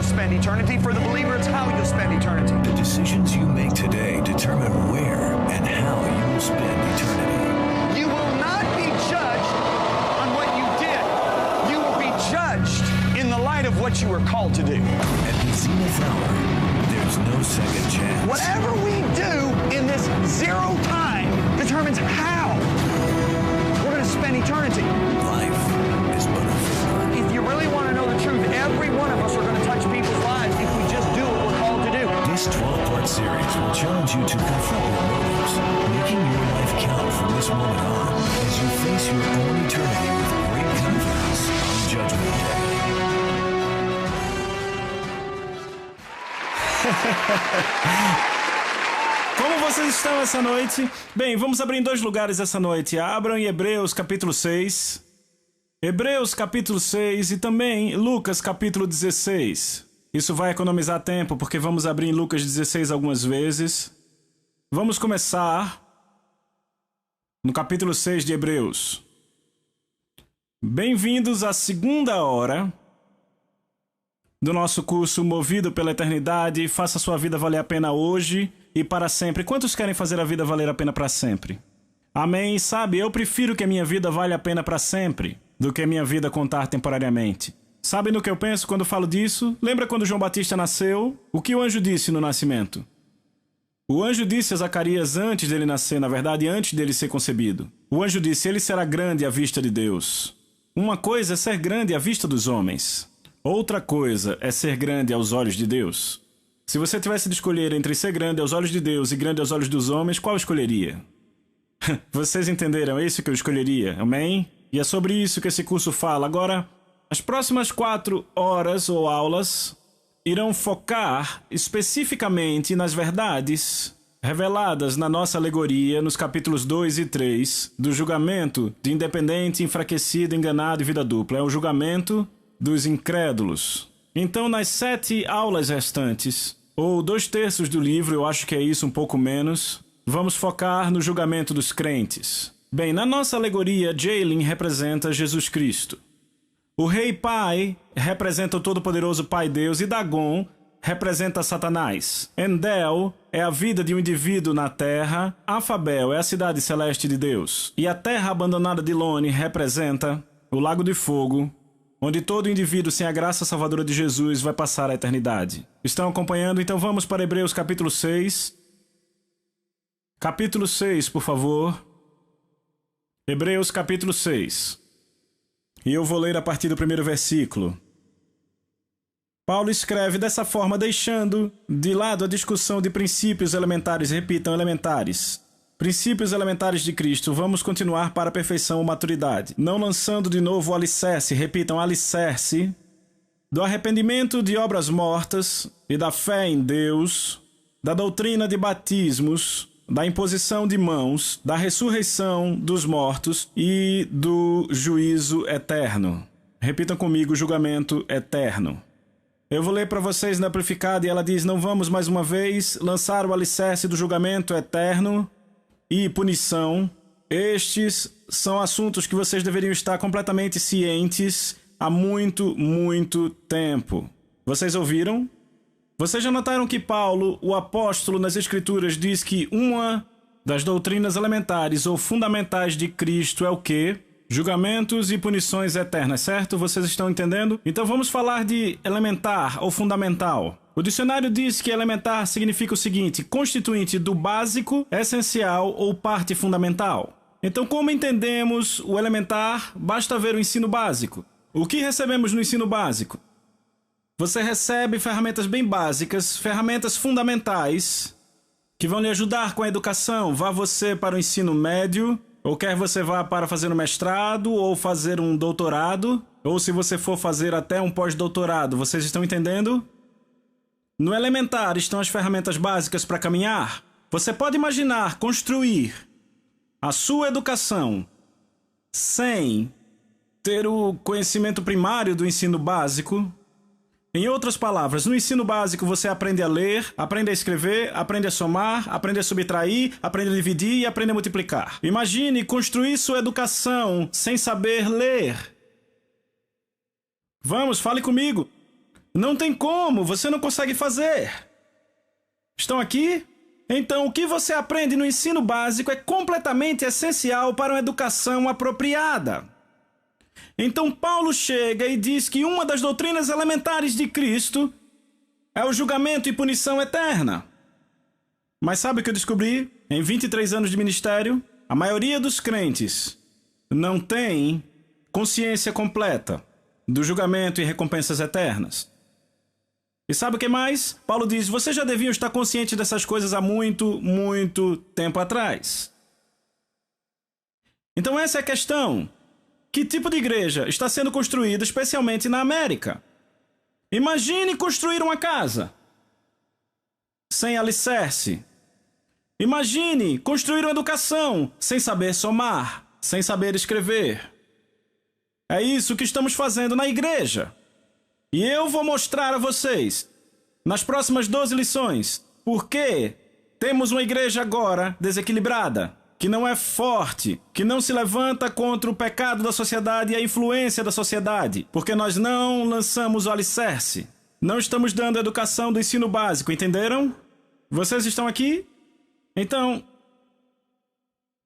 you'll spend eternity. For the believer, it's how you'll spend eternity. The decisions you make today determine where and how you will spend eternity. You will not be judged on what you did. You will be judged in the light of what you were called to do. At the zenith hour, there's no second chance. Whatever we do in this zero time determines how we're going to spend eternity. Life is but a vapor. If you really want to know the truth, every one of us are going to touch people's lives if we just do what we're called to do. This 12-part series will challenge you to confront your motives, making your life count from this moment on as you face your own eternity with great confidence on Judgment Day. Como vocês estão essa noite? Bem, vamos abrir em 2 lugares essa noite. Abram em Hebreus capítulo 6. Hebreus capítulo 6 e também Lucas capítulo 16. Isso vai economizar tempo porque vamos abrir em Lucas 16 algumas vezes. Vamos começar no capítulo 6 de Hebreus. Bem-vindos à segunda hora do nosso curso Movido pela Eternidade. Faça sua vida valer a pena hoje e para sempre. Quantos querem fazer a vida valer a pena para sempre? Amém? Sabe, eu prefiro que a minha vida valha a pena para sempre do que a minha vida contar temporariamente. Sabe no que eu penso quando falo disso? Lembra quando João Batista nasceu? O que o anjo disse no nascimento? O anjo disse a Zacarias antes dele nascer, na verdade, antes dele ser concebido. O anjo disse, ele será grande à vista de Deus. Uma coisa é ser grande à vista dos homens. Outra coisa é ser grande aos olhos de Deus. Se você tivesse de escolher entre ser grande aos olhos de Deus e grande aos olhos dos homens, qual escolheria? Vocês entenderam? É isso que eu escolheria, amém? E é sobre isso que esse curso fala. Agora, as próximas 4 horas ou aulas irão focar especificamente nas verdades reveladas na nossa alegoria nos capítulos 2 e 3 do julgamento de independente, enfraquecido, enganado e vida dupla. É o julgamento dos incrédulos. Então, nas 7 aulas restantes, ou 2/3 do livro, eu acho que é isso, um pouco menos, vamos focar no julgamento dos crentes. Bem, na nossa alegoria, Jalen representa Jesus Cristo. O Rei Pai representa o Todo-Poderoso Pai Deus e Dagon representa Satanás. Endel é a vida de um indivíduo na Terra. Afabel é a cidade celeste de Deus. E a terra abandonada de Lone representa o Lago de Fogo, onde todo indivíduo sem a graça salvadora de Jesus vai passar a eternidade. Estão acompanhando? Então vamos para Hebreus capítulo 6. Capítulo 6, por favor. Hebreus capítulo 6. E eu vou ler a partir do primeiro versículo. Paulo escreve dessa forma, deixando de lado a discussão de princípios elementares. Repitam, elementares. Princípios elementares de Cristo, vamos continuar para a perfeição ou maturidade, não lançando de novo o alicerce, repitam, alicerce, do arrependimento de obras mortas e da fé em Deus, da doutrina de batismos, da imposição de mãos, da ressurreição dos mortos e do juízo eterno. Repitam comigo, julgamento eterno. Eu vou ler para vocês na amplificada e ela diz, não vamos mais uma vez lançar o alicerce do julgamento eterno e punição. Estes são assuntos que vocês deveriam estar completamente cientes há muito, muito tempo. Vocês ouviram? Vocês já notaram que Paulo, o apóstolo nas Escrituras, diz que uma das doutrinas elementares ou fundamentais de Cristo é o quê? Julgamentos e punições eternas, certo? Vocês estão entendendo? Então vamos falar de elementar ou fundamental. O dicionário diz que elementar significa o seguinte, constituinte do básico, essencial ou parte fundamental. Então, como entendemos o elementar? Basta ver o ensino básico. O que recebemos no ensino básico? Você recebe ferramentas bem básicas, ferramentas fundamentais, que vão lhe ajudar com a educação. Vá você para o ensino médio, ou quer você vá para fazer um mestrado, ou fazer um doutorado, ou se você for fazer até um pós-doutorado. Vocês estão entendendo? No elementar estão as ferramentas básicas para caminhar. Você pode imaginar construir a sua educação sem ter o conhecimento primário do ensino básico? Em outras palavras, no ensino básico você aprende a ler, aprende a escrever, aprende a somar, aprende a subtrair, aprende a dividir e aprende a multiplicar. Imagine construir sua educação sem saber ler. Vamos, fale comigo. Não tem como, você não consegue fazer. Estão aqui? Então, o que você aprende no ensino básico é completamente essencial para uma educação apropriada. Então, Paulo chega e diz que uma das doutrinas elementares de Cristo é o julgamento e punição eterna. Mas sabe o que eu descobri? Em 23 anos de ministério, a maioria dos crentes não tem consciência completa do julgamento e recompensas eternas. E sabe o que mais? Paulo diz, vocês já deviam estar conscientes dessas coisas há muito, muito tempo atrás. Então essa é a questão. Que tipo de igreja está sendo construída especialmente na América? Imagine construir uma casa sem alicerce. Imagine construir uma educação sem saber somar, sem saber escrever. É isso que estamos fazendo na igreja. E eu vou mostrar a vocês, nas próximas 12 lições, por que temos uma igreja agora desequilibrada, que não é forte, que não se levanta contra o pecado da sociedade e a influência da sociedade, porque nós não lançamos o alicerce. Não estamos dando a educação do ensino básico, entenderam? Vocês estão aqui? Então,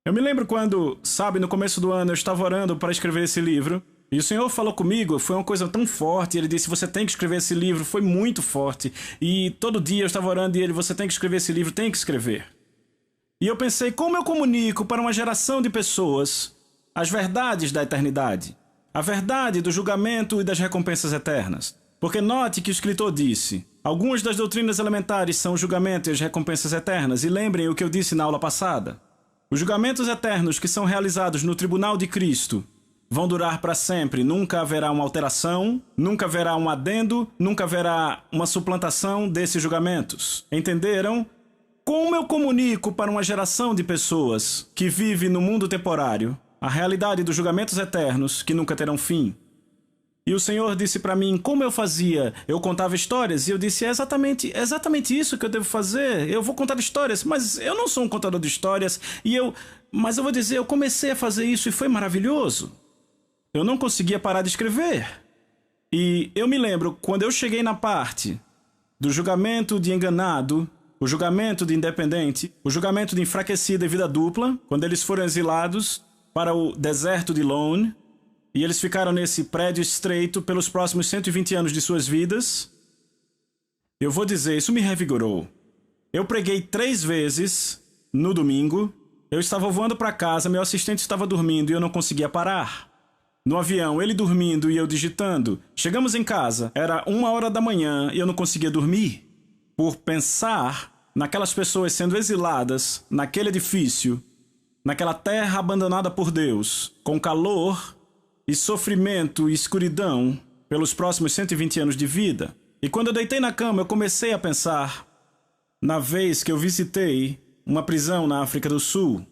eu me lembro quando, no começo do ano eu estava orando para escrever esse livro, e o Senhor falou comigo, foi uma coisa tão forte, Ele disse, você tem que escrever esse livro, foi muito forte. E todo dia eu estava orando e Ele, você tem que escrever esse livro, tem que escrever. E eu pensei, como eu comunico para uma geração de pessoas as verdades da eternidade? A verdade do julgamento e das recompensas eternas. Porque note que o escritor disse, algumas das doutrinas elementares são o julgamento e as recompensas eternas, e lembrem o que eu disse na aula passada. Os julgamentos eternos que são realizados no tribunal de Cristo vão durar para sempre, nunca haverá uma alteração, nunca haverá um adendo, nunca haverá uma suplantação desses julgamentos. Entenderam? Como eu comunico para uma geração de pessoas que vive no mundo temporário a realidade dos julgamentos eternos que nunca terão fim? E o Senhor disse para mim, como eu fazia? Eu contava histórias e eu disse, é exatamente isso que eu devo fazer. Eu vou contar histórias, mas eu não sou um contador de histórias. Mas eu vou dizer, eu comecei a fazer isso e foi maravilhoso. Eu não conseguia parar de escrever. E eu me lembro, quando eu cheguei na parte do julgamento de enganado, o julgamento de independente, o julgamento de enfraquecido e vida dupla, quando eles foram exilados para o deserto de Lone, e eles ficaram nesse prédio estreito pelos próximos 120 anos de suas vidas, eu vou dizer, isso me revigorou. Eu preguei 3 vezes no domingo, eu estava voando para casa, meu assistente estava dormindo e eu não conseguia parar. No avião, ele dormindo e eu digitando. Chegamos em casa, era 1h da manhã e eu não conseguia dormir. Por pensar naquelas pessoas sendo exiladas, naquele edifício, naquela terra abandonada por Deus, com calor e sofrimento e escuridão pelos próximos 120 anos de vida. E quando eu deitei na cama, eu comecei a pensar na vez que eu visitei uma prisão na África do Sul.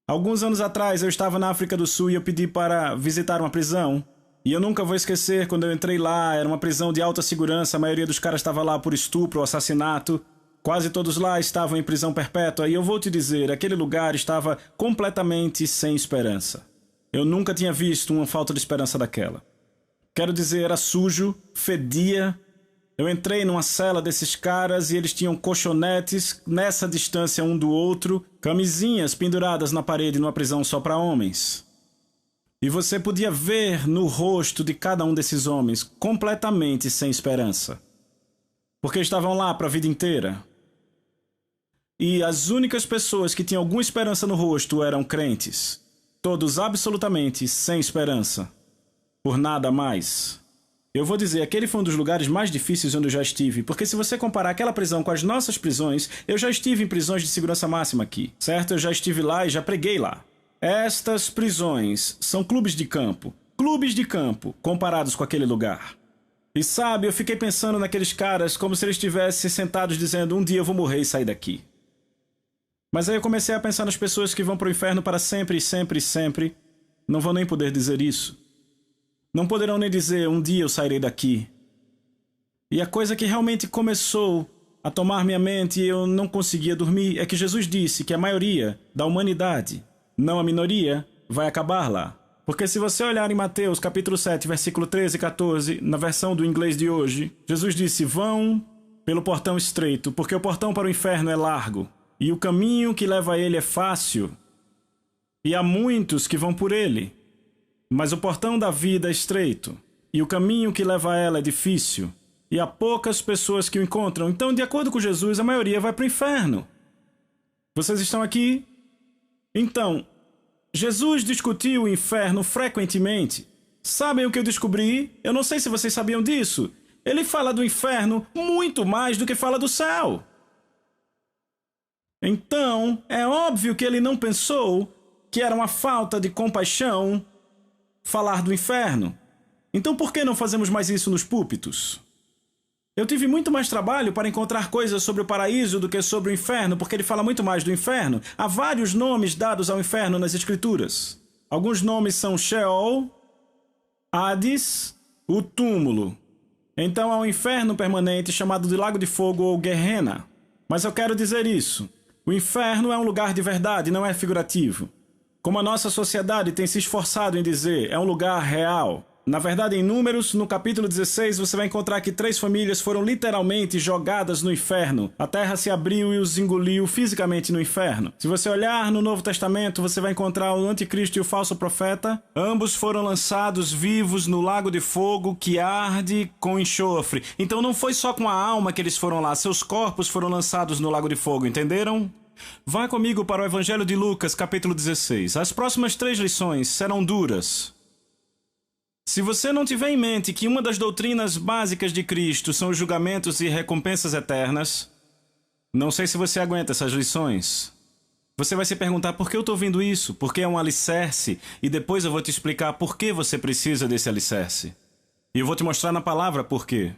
Alguns anos atrás eu estava na África do Sul e eu pedi para visitar uma prisão. E eu nunca vou esquecer quando eu entrei lá, era uma prisão de alta segurança, a maioria dos caras estava lá por estupro ou assassinato. Quase todos lá estavam em prisão perpétua e eu vou te dizer, aquele lugar estava completamente sem esperança. Eu nunca tinha visto uma falta de esperança daquela. Quero dizer, era sujo, fedia. Eu entrei numa cela desses caras e eles tinham colchonetes nessa distância um do outro, camisinhas penduradas na parede numa prisão só para homens. E você podia ver no rosto de cada um desses homens completamente sem esperança. Porque estavam lá para a vida inteira. E as únicas pessoas que tinham alguma esperança no rosto eram crentes. Todos absolutamente sem esperança. Por nada mais. Eu vou dizer, aquele foi um dos lugares mais difíceis onde eu já estive, porque se você comparar aquela prisão com as nossas prisões, eu já estive em prisões de segurança máxima aqui, certo? Eu já estive lá e já preguei lá. Estas prisões são clubes de campo comparados com aquele lugar. E sabe, eu fiquei pensando naqueles caras como se eles estivessem sentados dizendo, um dia eu vou morrer e sair daqui. Mas aí eu comecei a pensar nas pessoas que vão para o inferno para sempre, sempre, sempre. Não vão nem poder dizer isso. Não poderão nem dizer, um dia eu sairei daqui. E a coisa que realmente começou a tomar minha mente e eu não conseguia dormir é que Jesus disse que a maioria da humanidade, não a minoria, vai acabar lá. Porque se você olhar em Mateus capítulo 7, versículo 13 e 14, na versão do inglês de hoje, Jesus disse: vão pelo portão estreito, porque o portão para o inferno é largo, e o caminho que leva a ele é fácil, e há muitos que vão por ele. Mas o portão da vida é estreito, e o caminho que leva a ela é difícil, e há poucas pessoas que o encontram. Então, de acordo com Jesus, a maioria vai para o inferno. Vocês estão aqui? Então, Jesus discutiu o inferno frequentemente. Sabem o que eu descobri? Eu não sei se vocês sabiam disso. Ele fala do inferno muito mais do que fala do céu. Então, é óbvio que ele não pensou que era uma falta de compaixão falar do inferno. Então, por que não fazemos mais isso nos púlpitos? Eu tive muito mais trabalho para encontrar coisas sobre o paraíso do que sobre o inferno, porque ele fala muito mais do inferno. Há vários nomes dados ao inferno nas Escrituras. Alguns nomes são Sheol, Hades, o túmulo. Então há um inferno permanente chamado de Lago de Fogo ou Gehenna. Mas eu quero dizer isso. O inferno é um lugar de verdade, não é figurativo. Como a nossa sociedade tem se esforçado em dizer, é um lugar real. Na verdade, em Números, no capítulo 16, você vai encontrar que 3 famílias foram literalmente jogadas no inferno. A terra se abriu e os engoliu fisicamente no inferno. Se você olhar no Novo Testamento, você vai encontrar o anticristo e o falso profeta. Ambos foram lançados vivos no lago de fogo que arde com enxofre. Então não foi só com a alma que eles foram lá, seus corpos foram lançados no lago de fogo, entenderam? Vá comigo para o Evangelho de Lucas, capítulo 16. As próximas 3 lições serão duras. Se você não tiver em mente que uma das doutrinas básicas de Cristo são os julgamentos e recompensas eternas, não sei se você aguenta essas lições. Você vai se perguntar por que eu estou ouvindo isso, porque é um alicerce, e depois eu vou te explicar por que você precisa desse alicerce. E eu vou te mostrar na palavra por quê.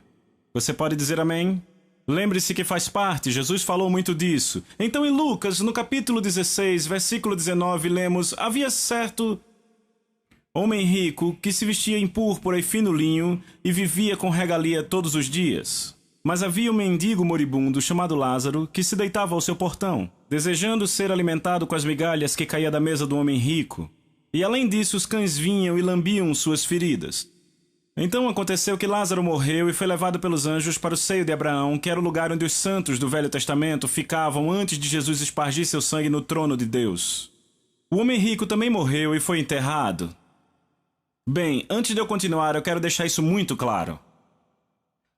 Você pode dizer amém? Lembre-se que faz parte, Jesus falou muito disso. Então em Lucas, no capítulo 16, versículo 19, lemos: havia certo homem rico que se vestia em púrpura e fino linho e vivia com regalia todos os dias. Mas havia um mendigo moribundo chamado Lázaro que se deitava ao seu portão, desejando ser alimentado com as migalhas que caía da mesa do homem rico. E além disso, os cães vinham e lambiam suas feridas. Então aconteceu que Lázaro morreu e foi levado pelos anjos para o seio de Abraão, que era o lugar onde os santos do Velho Testamento ficavam antes de Jesus espargir seu sangue no trono de Deus. O homem rico também morreu e foi enterrado. Bem, antes de eu continuar, eu quero deixar isso muito claro.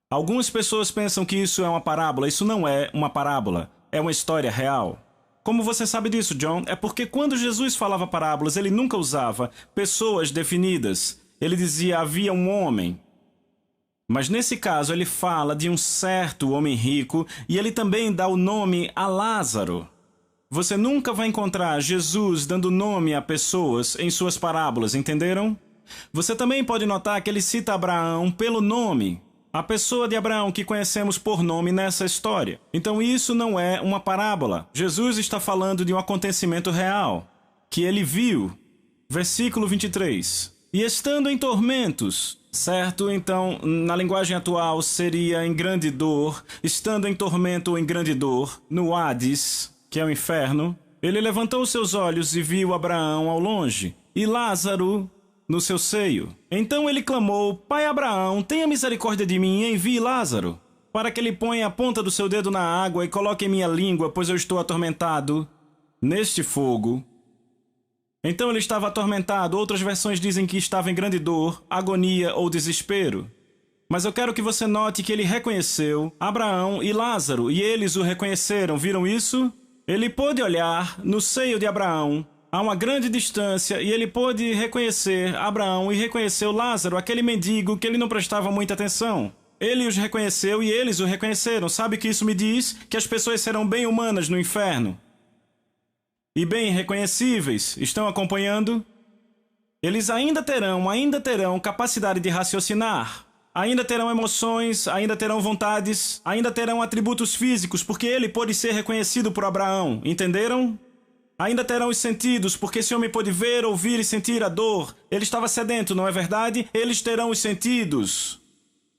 Algumas pessoas pensam que isso é uma parábola. Isso não é uma parábola, é uma história real. Como você sabe disso, John? É porque quando Jesus falava parábolas, ele nunca usava pessoas definidas. Ele dizia, havia um homem. Mas nesse caso, ele fala de um certo homem rico e ele também dá o nome a Lázaro. Você nunca vai encontrar Jesus dando nome a pessoas em suas parábolas, entenderam? Você também pode notar que ele cita Abraão pelo nome, a pessoa de Abraão que conhecemos por nome nessa história. Então isso não é uma parábola. Jesus está falando de um acontecimento real, que ele viu. Versículo 23. E estando em tormentos, certo? Então, na linguagem atual seria em grande dor, estando em tormento ou em grande dor, no Hades, que é o inferno, ele levantou seus olhos e viu Abraão ao longe, e Lázaro no seu seio. Então ele clamou, Pai Abraão, tenha misericórdia de mim e envie Lázaro, para que ele ponha a ponta do seu dedo na água e coloque em minha língua, pois eu estou atormentado neste fogo. Então ele estava atormentado. Outras versões dizem que estava em grande dor, agonia ou desespero. Mas eu quero que você note que ele reconheceu Abraão e Lázaro, e eles o reconheceram. Viram isso? Ele pôde olhar no seio de Abraão a uma grande distância, e ele pôde reconhecer Abraão e reconheceu Lázaro, aquele mendigo que ele não prestava muita atenção. Ele os reconheceu e eles o reconheceram. Sabe o que isso me diz? Que as pessoas serão bem humanas no inferno. E bem reconhecíveis. Estão acompanhando? Eles ainda terão capacidade de raciocinar. Ainda terão emoções, ainda terão vontades, ainda terão atributos físicos, porque ele pôde ser reconhecido por Abraão. Entenderam? Ainda terão os sentidos, porque esse homem pôde ver, ouvir e sentir a dor. Ele estava sedento, não é verdade? Eles terão os sentidos.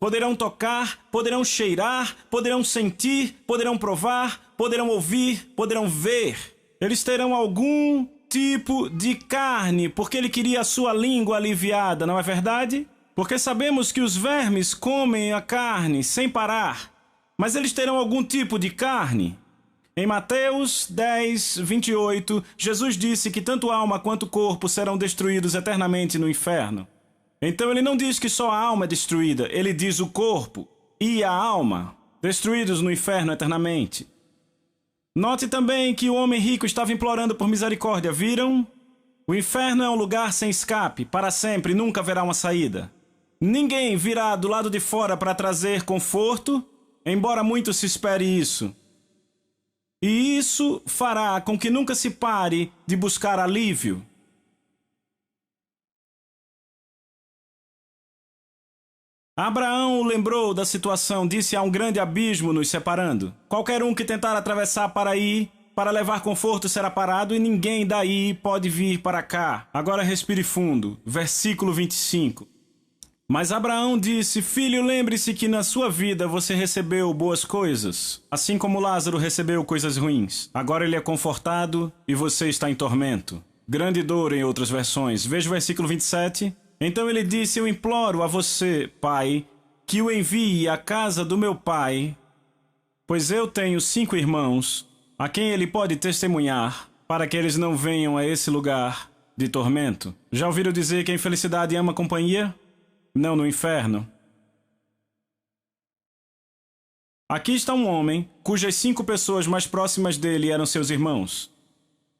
Poderão tocar, poderão cheirar, poderão sentir, poderão provar, poderão ouvir, poderão ver. Eles terão algum tipo de carne, porque ele queria a sua língua aliviada, não é verdade? Porque sabemos que os vermes comem a carne sem parar, mas eles terão algum tipo de carne. Em Mateus 10, 28, Jesus disse que tanto alma quanto corpo serão destruídos eternamente no inferno. Então ele não diz que só a alma é destruída, ele diz o corpo e a alma, destruídos no inferno eternamente. Note também que o homem rico estava implorando por misericórdia, viram? O inferno é um lugar sem escape, para sempre, nunca haverá uma saída. Ninguém virá do lado de fora para trazer conforto, embora muito se espere isso. E isso fará com que nunca se pare de buscar alívio. Abraão o lembrou da situação, disse: há um grande abismo nos separando. Qualquer um que tentar atravessar para aí, para levar conforto, será parado, e ninguém daí pode vir para cá. Agora respire fundo. Versículo 25. Mas Abraão disse: filho, lembre-se que na sua vida você recebeu boas coisas, assim como Lázaro recebeu coisas ruins. Agora ele é confortado e você está em tormento. Grande dor em outras versões. Veja o versículo 27. Então ele disse: eu imploro a você, pai, que o envie à casa do meu pai, pois eu tenho 5 irmãos, a quem ele pode testemunhar, para que eles não venham a esse lugar de tormento. Já ouviram dizer que a infelicidade ama companhia? Não no inferno. Aqui está um homem cujas 5 pessoas mais próximas dele eram seus irmãos.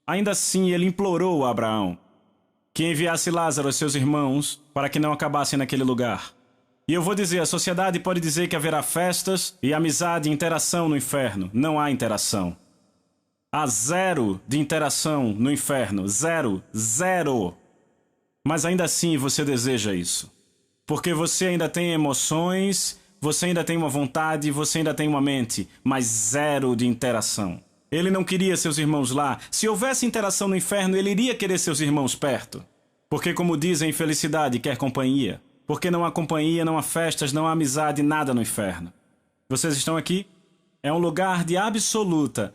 Ainda assim, ele implorou a Abraão que enviasse Lázaro a seus irmãos para que não acabassem naquele lugar. E eu vou dizer, a sociedade pode dizer que haverá festas e amizade e interação no inferno. Não há interação. Há 0 de interação no inferno. 0. 0. Mas ainda assim você deseja isso. Porque você ainda tem emoções, você ainda tem uma vontade, você ainda tem uma mente, mas 0 de interação. Ele não queria seus irmãos lá. Se houvesse interação no inferno, ele iria querer seus irmãos perto. Porque, como dizem, infelicidade quer companhia. Porque não há companhia, não há festas, não há amizade, nada no inferno. Vocês estão aqui? É um lugar de absoluta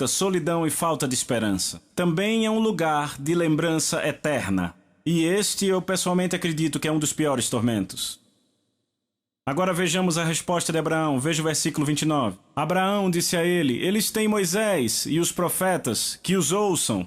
solidão e falta de esperança. Também é um lugar de lembrança eterna. E este eu pessoalmente acredito que é um dos piores tormentos. Agora vejamos a resposta de Abraão. Veja o versículo 29. Abraão disse a ele: eles têm Moisés e os profetas, que os ouçam.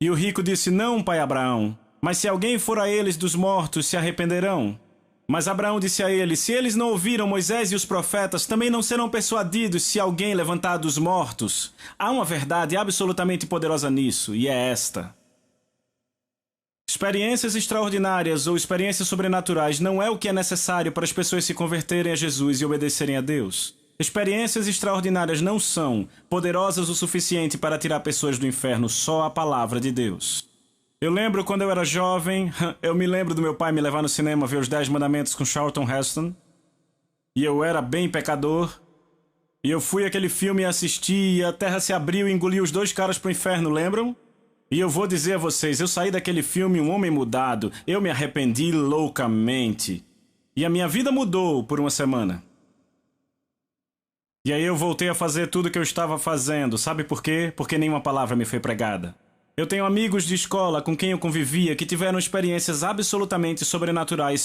E o rico disse: não, pai Abraão, mas se alguém for a eles dos mortos, se arrependerão. Mas Abraão disse a ele: se eles não ouviram Moisés e os profetas, também não serão persuadidos se alguém levantar dos mortos. Há uma verdade absolutamente poderosa nisso, e é esta: experiências extraordinárias ou experiências sobrenaturais não é o que é necessário para as pessoas se converterem a Jesus e obedecerem a Deus. Experiências extraordinárias não são poderosas o suficiente para tirar pessoas do inferno, só a palavra de Deus. Eu lembro quando eu era jovem, eu me lembro do meu pai me levar no cinema ver os 10 Mandamentos com Charlton Heston. E eu era bem pecador. E eu fui àquele filme e assisti, e a terra se abriu e engoliu os 2 caras pro inferno, lembram? E eu vou dizer a vocês, eu saí daquele filme um homem mudado. Eu me arrependi loucamente. E a minha vida mudou por uma semana. E aí eu voltei a fazer tudo o que eu estava fazendo. Sabe por quê? Porque nenhuma palavra me foi pregada. Eu tenho amigos de escola com quem eu convivia que tiveram experiências absolutamente sobrenaturais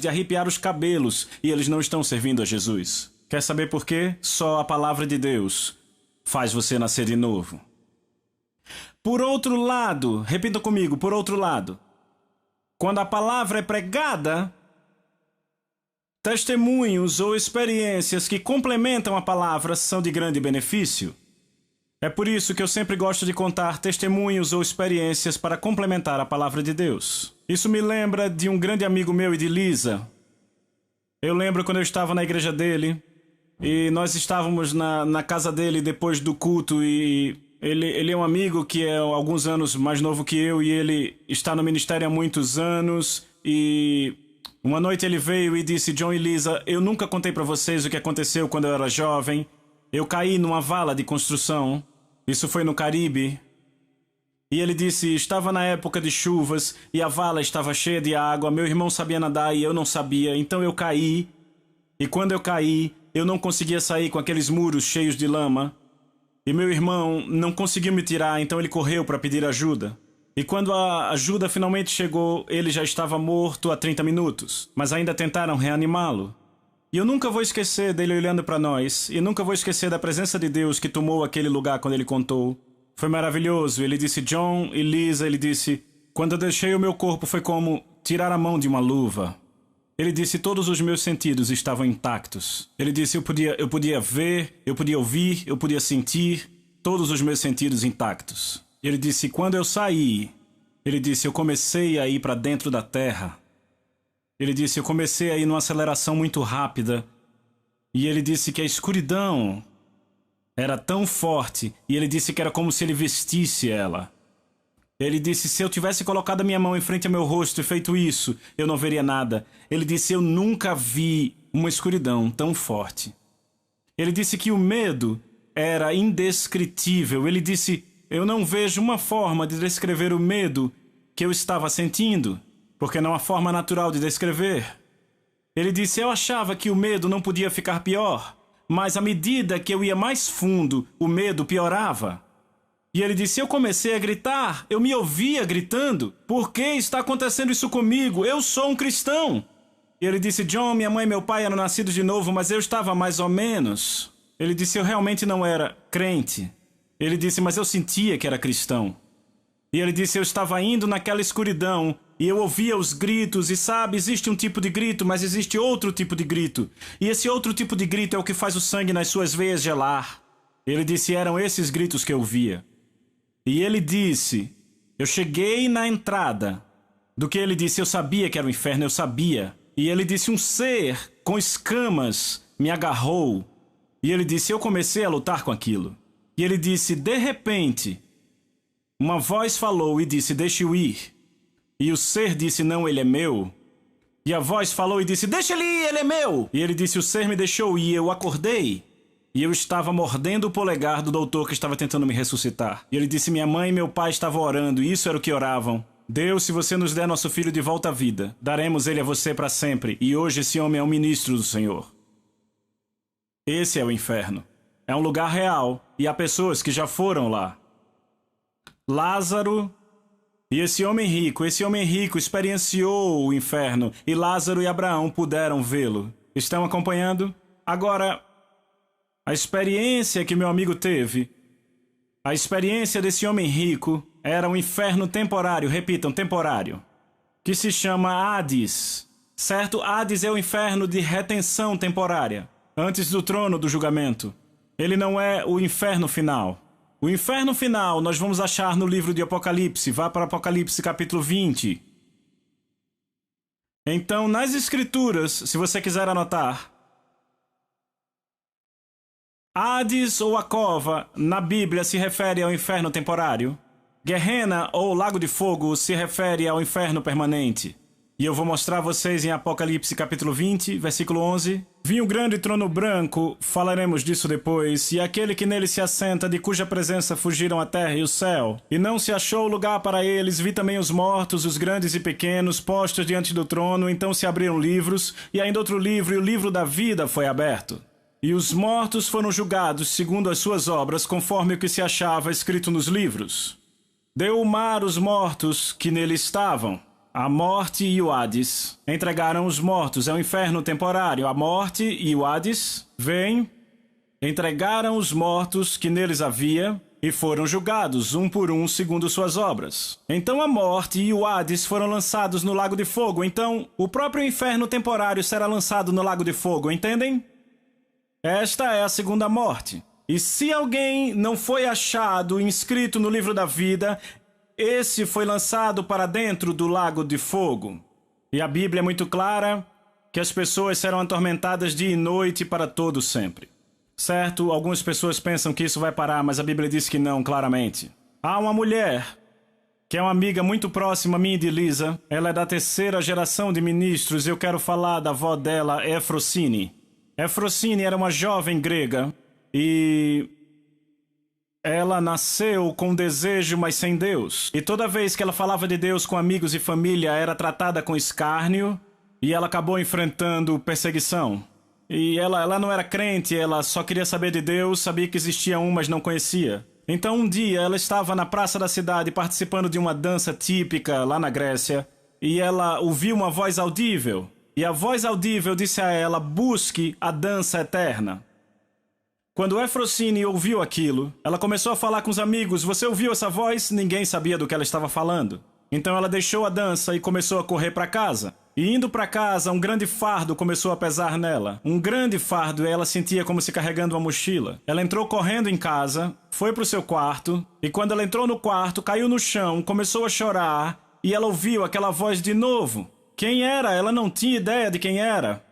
de arrepiar os cabelos, e eles não estão servindo a Jesus. Quer saber por quê? Só a palavra de Deus faz você nascer de novo. Por outro lado, repita comigo, por outro lado, quando a palavra é pregada, testemunhos ou experiências que complementam a palavra são de grande benefício. É por isso que eu sempre gosto de contar testemunhos ou experiências para complementar a palavra de Deus. Isso me lembra de um grande amigo meu e de Lisa. Eu lembro quando eu estava na igreja dele e nós estávamos na casa dele depois do culto e ele é um amigo que é alguns anos mais novo que eu e ele está no ministério há muitos anos e uma noite ele veio e disse: John e Lisa, eu nunca contei para vocês o que aconteceu quando eu era jovem. Eu caí numa vala de construção. Isso foi no Caribe. E ele disse, estava na época de chuvas e a vala estava cheia de água. Meu irmão sabia nadar e eu não sabia. Então eu caí. E quando eu caí, eu não conseguia sair com aqueles muros cheios de lama. E meu irmão não conseguiu me tirar, então ele correu para pedir ajuda. E quando a ajuda finalmente chegou, ele já estava morto há 30 minutos. Mas ainda tentaram reanimá-lo. E eu nunca vou esquecer dele olhando para nós. E nunca vou esquecer da presença de Deus que tomou aquele lugar quando ele contou. Foi maravilhoso. Ele disse, John e Lisa, ele disse, quando eu deixei o meu corpo foi como tirar a mão de uma luva. Ele disse, todos os meus sentidos estavam intactos. Ele disse, eu podia ver, eu podia ouvir, eu podia sentir, todos os meus sentidos intactos. Ele disse, quando eu saí, ele disse, eu comecei a ir para dentro da terra. Ele disse, eu comecei a ir numa aceleração muito rápida. E ele disse que a escuridão era tão forte, e ele disse que era como se ele vestisse ela. Ele disse, se eu tivesse colocado a minha mão em frente ao meu rosto e feito isso, eu não veria nada. Ele disse, eu nunca vi uma escuridão tão forte. Ele disse que o medo era indescritível. Ele disse, eu não vejo uma forma de descrever o medo que eu estava sentindo, porque não há forma natural de descrever. Ele disse, eu achava que o medo não podia ficar pior, mas à medida que eu ia mais fundo, o medo piorava. E ele disse, eu comecei a gritar, eu me ouvia gritando. Por que está acontecendo isso comigo? Eu sou um cristão. E ele disse, John, minha mãe e meu pai eram nascidos de novo, mas eu estava mais ou menos. Ele disse, eu realmente não era crente. Ele disse, mas eu sentia que era cristão. E ele disse, eu estava indo naquela escuridão e eu ouvia os gritos. E sabe, existe um tipo de grito, mas existe outro tipo de grito. E esse outro tipo de grito é o que faz o sangue nas suas veias gelar. Ele disse, eram esses gritos que eu via. E ele disse, eu cheguei na entrada do que ele disse, eu sabia que era o inferno, eu sabia. E ele disse, um ser com escamas me agarrou. E ele disse, eu comecei a lutar com aquilo. E ele disse, de repente, uma voz falou e disse, deixe-o ir. E o ser disse, não, ele é meu. E a voz falou e disse, deixa ele ir, ele é meu. E ele disse, o ser me deixou ir, eu acordei. E eu estava mordendo o polegar do doutor que estava tentando me ressuscitar. E ele disse, minha mãe e meu pai estavam orando, e isso era o que oravam. Deus, se você nos der nosso filho de volta à vida, daremos ele a você para sempre. E hoje esse homem é um ministro do Senhor. Esse é o inferno. É um lugar real, e há pessoas que já foram lá. Lázaro e esse homem rico experienciou o inferno, e Lázaro e Abraão puderam vê-lo. Estão acompanhando? Agora, a experiência que meu amigo teve, a experiência desse homem rico, era um inferno temporário, repitam, temporário, que se chama Hades, certo? Hades é o inferno de retenção temporária, antes do trono do julgamento. Ele não é o inferno final. O inferno final nós vamos achar no livro de Apocalipse. Vá para Apocalipse capítulo 20. Então, nas Escrituras, se você quiser anotar, Hades ou a cova, na Bíblia, se refere ao inferno temporário. Gehenna ou lago de fogo se refere ao inferno permanente. E eu vou mostrar a vocês em Apocalipse capítulo 20, versículo 11. Vi um grande trono branco, falaremos disso depois, e aquele que nele se assenta, de cuja presença fugiram a terra e o céu. E não se achou lugar para eles, vi também os mortos, os grandes e pequenos, postos diante do trono, então se abriram livros, e ainda outro livro, e o livro da vida foi aberto. E os mortos foram julgados segundo as suas obras, conforme o que se achava escrito nos livros. Deu o mar os mortos que nele estavam. A morte e o Hades entregaram os mortos, é um inferno temporário. A morte e o Hades vêm, entregaram os mortos que neles havia e foram julgados, um por um, segundo suas obras. Então a morte e o Hades foram lançados no lago de fogo. Então o próprio inferno temporário será lançado no lago de fogo, entendem? Esta é a segunda morte. E se alguém não foi achado inscrito no livro da vida, esse foi lançado para dentro do lago de fogo. E a Bíblia é muito clara que as pessoas serão atormentadas dia e noite para todo sempre. Certo? Algumas pessoas pensam que isso vai parar, mas a Bíblia diz que não, claramente. Há uma mulher que é uma amiga muito próxima a mim e de Lisa. Ela é da terceira geração de ministros. Eu quero falar da avó dela, Efrosine. Efrosine era uma jovem grega e ela nasceu com desejo, mas sem Deus. E toda vez que ela falava de Deus com amigos e família, era tratada com escárnio e ela acabou enfrentando perseguição. E ela não era crente, ela só queria saber de Deus, sabia que existia um, mas não conhecia. Então um dia ela estava na praça da cidade participando de uma dança típica lá na Grécia e ela ouviu uma voz audível. E a voz audível disse a ela: busque a dança eterna. Quando Efrosine ouviu aquilo, ela começou a falar com os amigos: você ouviu essa voz? Ninguém sabia do que ela estava falando. Então ela deixou a dança e começou a correr para casa. E indo para casa, um grande fardo começou a pesar nela. Um grande fardo, e ela sentia como se carregando uma mochila. Ela entrou correndo em casa, foi para o seu quarto, e quando ela entrou no quarto, caiu no chão, começou a chorar, e ela ouviu aquela voz de novo. Quem era? Ela não tinha ideia de quem era.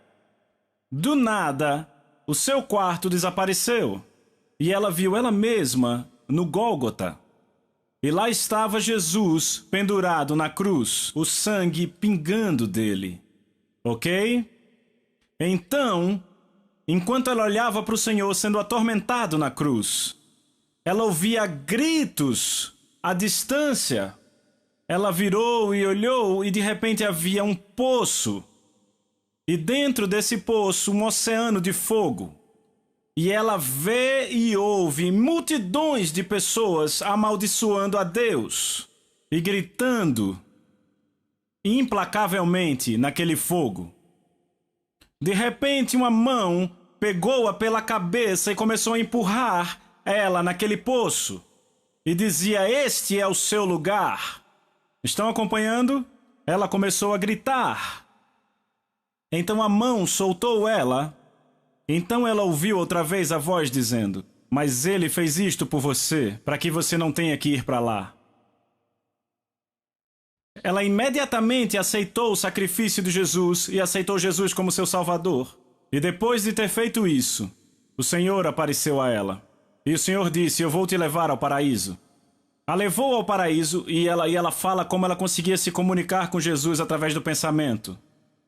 Do nada, o seu quarto desapareceu, e ela viu ela mesma no Gólgota. E lá estava Jesus pendurado na cruz, o sangue pingando dele. Ok? Então, enquanto ela olhava para o Senhor sendo atormentado na cruz, ela ouvia gritos à distância. Ela virou e olhou e de repente havia um poço. E dentro desse poço, um oceano de fogo. E ela vê e ouve multidões de pessoas amaldiçoando a Deus e gritando implacavelmente naquele fogo. De repente, uma mão pegou-a pela cabeça e começou a empurrar ela naquele poço. E dizia: este é o seu lugar. Estão acompanhando? Ela começou a gritar. Então a mão soltou ela. Então ela ouviu outra vez a voz dizendo: mas ele fez isto por você, para que você não tenha que ir para lá. Ela imediatamente aceitou o sacrifício de Jesus e aceitou Jesus como seu Salvador. E depois de ter feito isso, o Senhor apareceu a ela. E o Senhor disse: eu vou te levar ao paraíso. A levou ao paraíso e ela fala como ela conseguia se comunicar com Jesus através do pensamento.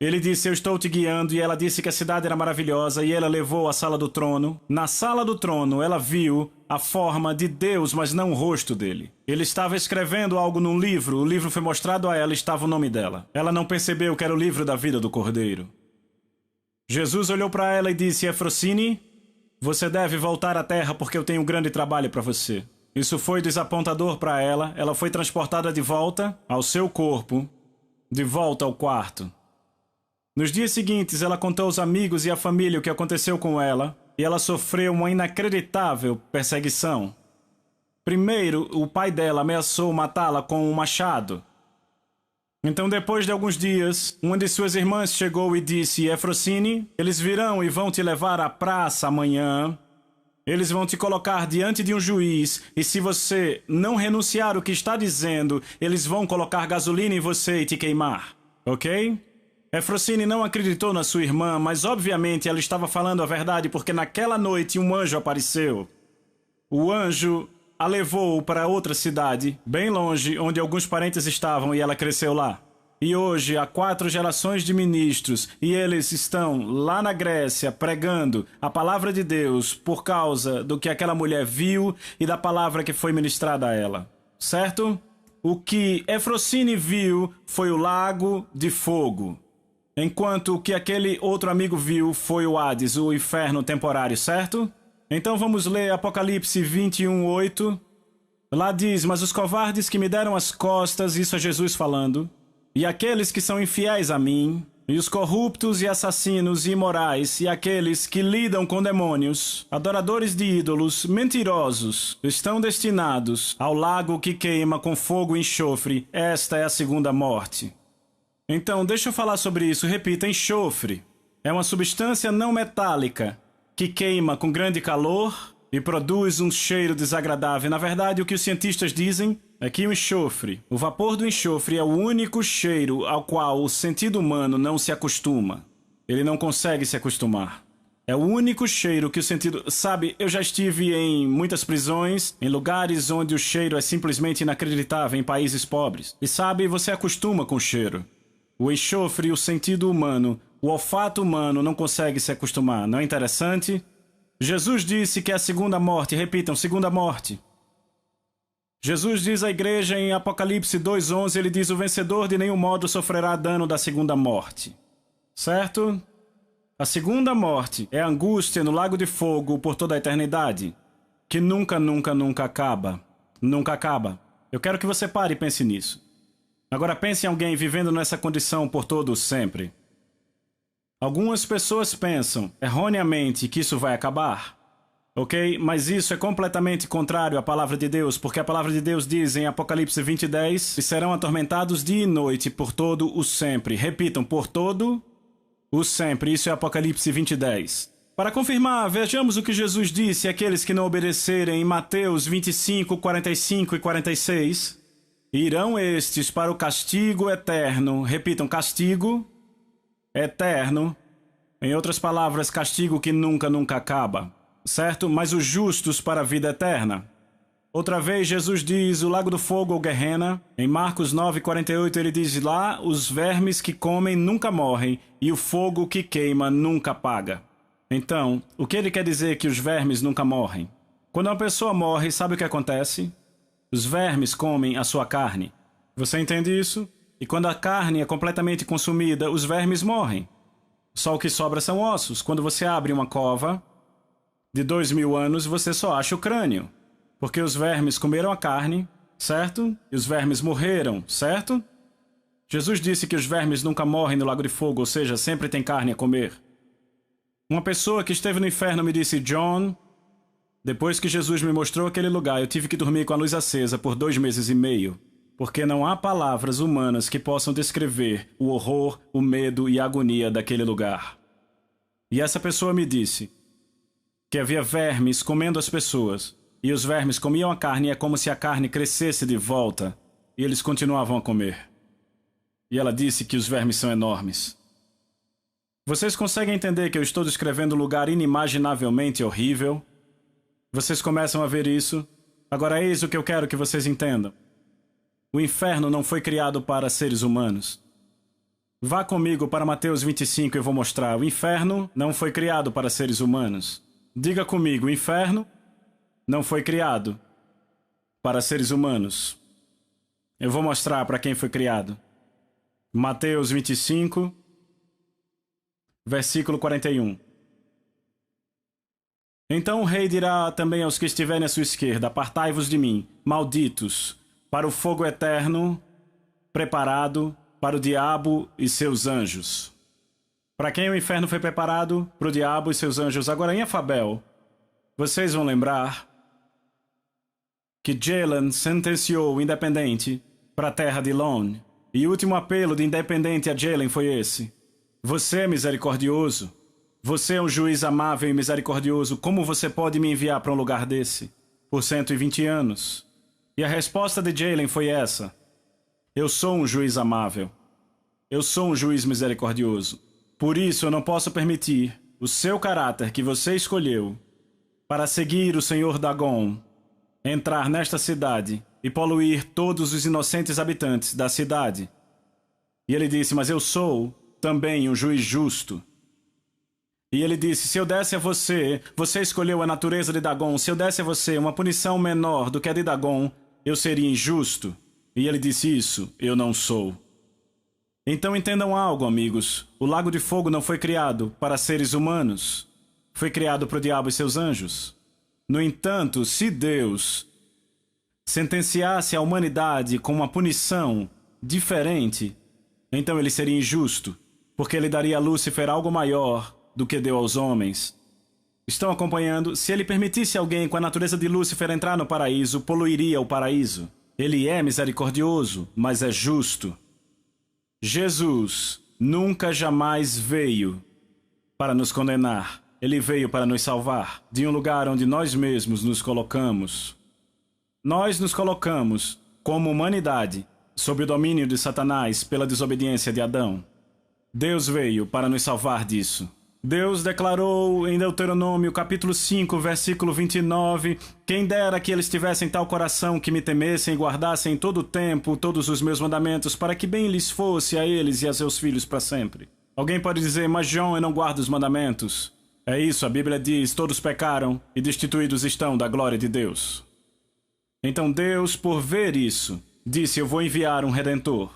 Ele disse: eu estou te guiando, e ela disse que a cidade era maravilhosa, e ela levou à sala do trono. Na sala do trono, ela viu a forma de Deus, mas não o rosto dele. Ele estava escrevendo algo num livro, o livro foi mostrado a ela e estava o nome dela. Ela não percebeu que era o livro da vida do Cordeiro. Jesus olhou para ela e disse: Efrosine, você deve voltar à terra porque eu tenho um grande trabalho para você. Isso foi desapontador para ela, ela foi transportada de volta ao seu corpo, de volta ao quarto. Nos dias seguintes, ela contou aos amigos e à família o que aconteceu com ela, e ela sofreu uma inacreditável perseguição. Primeiro, o pai dela ameaçou matá-la com um machado. Então, depois de alguns dias, uma de suas irmãs chegou e disse: Efrosine, eles virão e vão te levar à praça amanhã. Eles vão te colocar diante de um juiz, e se você não renunciar o que está dizendo, eles vão colocar gasolina em você e te queimar. Ok? Efrosine não acreditou na sua irmã, mas obviamente ela estava falando a verdade porque naquela noite um anjo apareceu. O anjo a levou para outra cidade, bem longe, onde alguns parentes estavam, e ela cresceu lá. E hoje há 4 gerações de ministros e eles estão lá na Grécia pregando a palavra de Deus por causa do que aquela mulher viu e da palavra que foi ministrada a ela. Certo? O que Efrosine viu foi o lago de fogo. Enquanto o que aquele outro amigo viu foi o Hades, o inferno temporário, certo? Então vamos ler Apocalipse 21:8. Lá diz: mas os covardes que me deram as costas, isso é Jesus falando, e aqueles que são infiéis a mim, e os corruptos e assassinos e imorais, e aqueles que lidam com demônios, adoradores de ídolos, mentirosos, estão destinados ao lago que queima com fogo e enxofre. Esta é a segunda morte. Então, deixa eu falar sobre isso. Repita: enxofre é uma substância não metálica que queima com grande calor e produz um cheiro desagradável. Na verdade, o que os cientistas dizem é que o enxofre, o vapor do enxofre, é o único cheiro ao qual o sentido humano não se acostuma. Ele não consegue se acostumar. É o único cheiro que o sentido... Sabe, eu já estive em muitas prisões, em lugares onde o cheiro é simplesmente inacreditável, em países pobres. E sabe, você acostuma com o cheiro. O enxofre, o sentido humano, o olfato humano não consegue se acostumar. Não é interessante? Jesus disse que é a segunda morte. Repitam: segunda morte. Jesus diz à igreja em Apocalipse 2:11, ele diz: o vencedor de nenhum modo sofrerá dano da segunda morte. Certo? A segunda morte é a angústia no lago de fogo por toda a eternidade, que nunca, nunca, nunca acaba. Nunca acaba. Eu quero que você pare e pense nisso. Agora pense em alguém vivendo nessa condição por todo o sempre. Algumas pessoas pensam, erroneamente, que isso vai acabar. Ok? Mas isso é completamente contrário à palavra de Deus, porque a palavra de Deus diz em Apocalipse 20:10 que serão atormentados dia e noite por todo o sempre. Repitam, por todo o sempre. Isso é Apocalipse 20:10. Para confirmar, vejamos o que Jesus disse àqueles que não obedecerem em Mateus 25, 45 e 46. Irão estes para o castigo eterno. Repitam, castigo eterno. Em outras palavras, castigo que nunca, nunca acaba. Certo? Mas os justos para a vida eterna. Outra vez, Jesus diz o lago do fogo ou Guerrena. Em Marcos 9:48, ele diz lá, os vermes que comem nunca morrem e o fogo que queima nunca apaga. Então, o que ele quer dizer que os vermes nunca morrem? Quando uma pessoa morre, sabe o que acontece? Os vermes comem a sua carne. Você entende isso? E quando a carne é completamente consumida, os vermes morrem. Só o que sobra são ossos. Quando você abre uma cova de 2000 anos, você só acha o crânio. Porque os vermes comeram a carne, certo? E os vermes morreram, certo? Jesus disse que os vermes nunca morrem no lago de fogo, ou seja, sempre tem carne a comer. Uma pessoa que esteve no inferno me disse, John, depois que Jesus me mostrou aquele lugar, eu tive que dormir com a luz acesa por 2 meses e meio, porque não há palavras humanas que possam descrever o horror, o medo e a agonia daquele lugar. E essa pessoa me disse que havia vermes comendo as pessoas, e os vermes comiam a carne e é como se a carne crescesse de volta, e eles continuavam a comer. E ela disse que os vermes são enormes. Vocês conseguem entender que eu estou descrevendo um lugar inimaginavelmente horrível? Vocês começam a ver isso? Agora eis o que eu quero que vocês entendam. O inferno não foi criado para seres humanos. Vá comigo para Mateus 25 e eu vou mostrar. O inferno não foi criado para seres humanos. Diga comigo, o inferno não foi criado para seres humanos. Eu vou mostrar para quem foi criado. Mateus 25, versículo 41. Então o rei dirá também aos que estiverem à sua esquerda, apartai-vos de mim, malditos, para o fogo eterno, preparado para o diabo e seus anjos. Para quem o inferno foi preparado? Para o diabo e seus anjos. Agora em Afabel, vocês vão lembrar que Jalen sentenciou o Independente para a terra de Lone. E o último apelo de Independente a Jalen foi esse. Você é misericordioso. Você é um juiz amável e misericordioso. Como você pode me enviar para um lugar desse? Por 120 anos. E a resposta de Jalen foi essa. Eu sou um juiz amável. Eu sou um juiz misericordioso. Por isso eu não posso permitir o seu caráter que você escolheu para seguir o Senhor Dagon entrar nesta cidade e poluir todos os inocentes habitantes da cidade. E ele disse, mas eu sou também um juiz justo. E ele disse, se eu desse a você, você escolheu a natureza de Dagon, se eu desse a você uma punição menor do que a de Dagon, eu seria injusto. E ele disse isso, eu não sou. Então entendam algo, amigos. O lago de fogo não foi criado para seres humanos. Foi criado para o diabo e seus anjos. No entanto, se Deus sentenciasse a humanidade com uma punição diferente, então ele seria injusto, porque ele daria a Lúcifer algo maior do que deu aos homens. Estão acompanhando? Se ele permitisse alguém com a natureza de Lúcifer entrar no paraíso, poluiria o paraíso. Ele é misericordioso, mas é justo. Jesus nunca jamais veio para nos condenar. Ele veio para nos salvar de um lugar onde nós mesmos nos colocamos. Nós nos colocamos, como humanidade, sob o domínio de Satanás pela desobediência de Adão. Deus veio para nos salvar disso. Deus declarou em Deuteronômio, capítulo 5, versículo 29, quem dera que eles tivessem tal coração que me temessem e guardassem todo o tempo todos os meus mandamentos, para que bem lhes fosse a eles e a seus filhos para sempre. Alguém pode dizer, mas João, eu não guardo os mandamentos. É isso, a Bíblia diz, todos pecaram e destituídos estão da glória de Deus. Então Deus, por ver isso, disse, eu vou enviar um Redentor,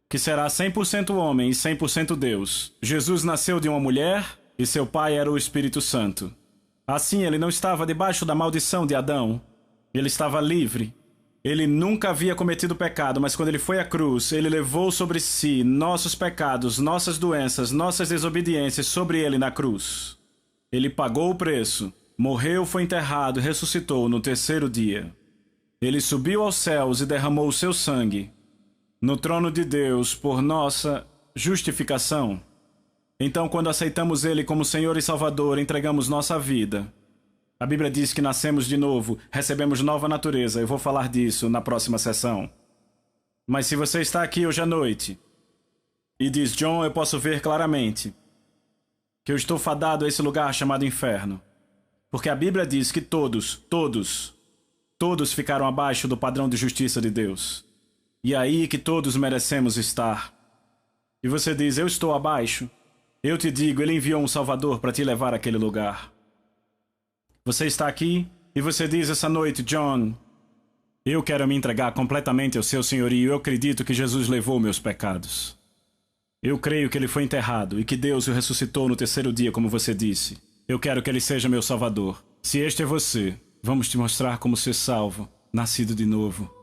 que será 100% homem e 100% Deus. Jesus nasceu de uma mulher, e seu pai era o Espírito Santo. Assim, ele não estava debaixo da maldição de Adão. Ele estava livre. Ele nunca havia cometido pecado, mas quando ele foi à cruz, ele levou sobre si nossos pecados, nossas doenças, nossas desobediências sobre ele na cruz. Ele pagou o preço, morreu, foi enterrado e ressuscitou no terceiro dia. Ele subiu aos céus e derramou o seu sangue no trono de Deus por nossa justificação. Então, quando aceitamos Ele como Senhor e Salvador, entregamos nossa vida. A Bíblia diz que nascemos de novo, recebemos nova natureza. Eu vou falar disso na próxima sessão. Mas se você está aqui hoje à noite e diz, John, eu posso ver claramente que eu estou fadado a esse lugar chamado inferno. Porque a Bíblia diz que todos ficaram abaixo do padrão de justiça de Deus. E é aí que todos merecemos estar. E você diz, eu estou abaixo. Eu te digo, Ele enviou um Salvador para te levar àquele lugar. Você está aqui e você diz essa noite, John, eu quero me entregar completamente ao seu senhorio. Eu acredito que Jesus levou meus pecados. Eu creio que Ele foi enterrado e que Deus o ressuscitou no terceiro dia, como você disse. Eu quero que Ele seja meu Salvador. Se este é você, vamos te mostrar como ser salvo, nascido de novo.